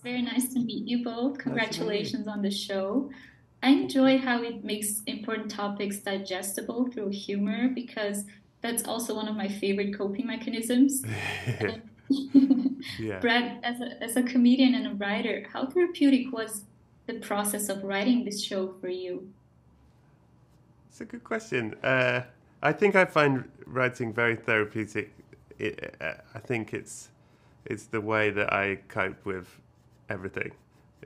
very nice to meet you both. Nice to meet you. Congratulations on the show. I enjoy how it makes important topics digestible through humor because that's also one of my favorite coping mechanisms. And Yeah, Brad, as a comedian and a writer, how therapeutic was the process of writing this show for you? it's a good question. I think I find writing very therapeutic. I think it's the way that I cope with everything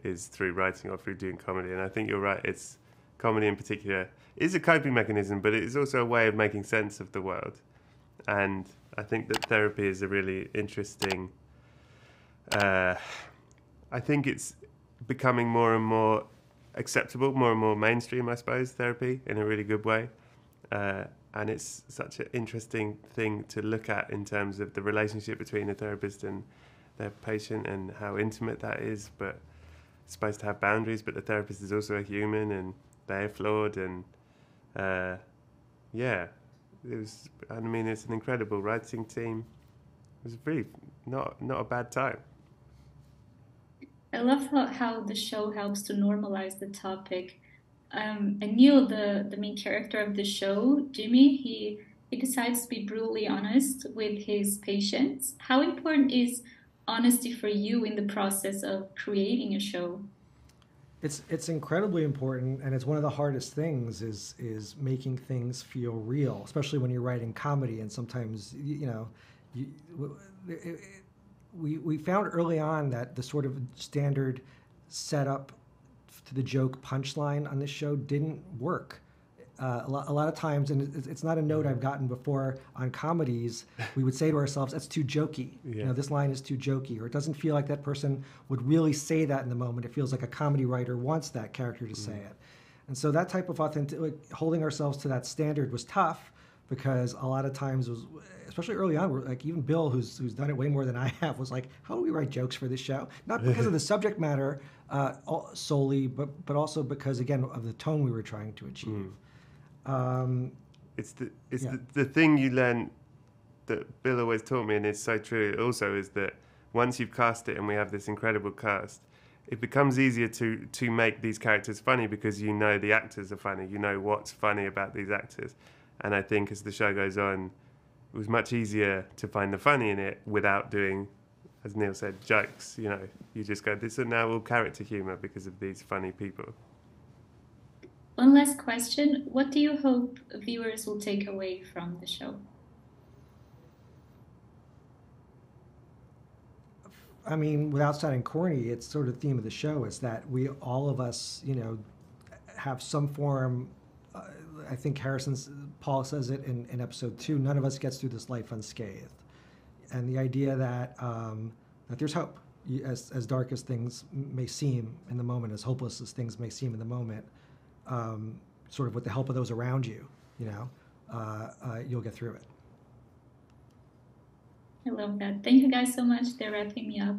is through writing or through doing comedy. And I think you're right. It's comedy in particular is a coping mechanism, but it is also a way of making sense of the world. And I think that therapy is a really interesting. Uh, I think it's becoming more and more acceptable, more and more mainstream, I suppose, therapy in a really good way. Uh, and it's such an interesting thing to look at in terms of the relationship between a therapist and their patient and how intimate that is. But it's supposed to have boundaries, but the therapist is also a human and they're flawed. And uh, yeah, it was. I mean, it's an incredible writing team. It was really not a bad time. I love how the show helps to normalize the topic. And Neil, the main character of the show, Jimmy, he decides to be brutally honest with his patients. How important is honesty for you in the process of creating a show? It's incredibly important, and it's one of the hardest things is making things feel real, especially when you're writing comedy. And sometimes you, it, we found early on that the sort of standard setup to the joke punchline on this show didn't work. A lot of times, and it's not a note I've gotten before on comedies, we would say to ourselves, that's too jokey. Yeah. This line is too jokey, or it doesn't feel like that person would really say that in the moment. It feels like a comedy writer wants that character to say it. And so that type of authentic, like, holding ourselves to that standard was tough because a lot of times it was, especially early on, like even Bill, who's done it way more than I have, was like, how do we write jokes for this show? Not because of the subject matter solely, but also because, again, of the tone we were trying to achieve. It's the it's Yeah. the thing you learn that Bill always taught me, and it's so true. Also, is that once you've cast it and we have this incredible cast, it becomes easier to make these characters funny because you know the actors are funny. You know what's funny about these actors, and I think as the show goes on, it was much easier to find the funny in it without doing, as Neil said, jokes. You just go, this is now all character humor because of these funny people. One last question. What do you hope viewers will take away from the show? I mean, without sounding corny, it's sort of the theme of the show is that we all of us, have some form. I think Paul says it in episode 2. None of us gets through this life unscathed, and the idea that that there's hope, as dark as things may seem in the moment, as hopeless as things may seem in the moment. Sort of with the help of those around you, you'll get through it. I love that. Thank you guys so much. They're wrapping me up.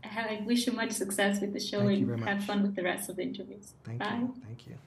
I wish you much success with the show Thank you and very have much. fun with the rest of the interviews. Thank Bye. you. Thank you.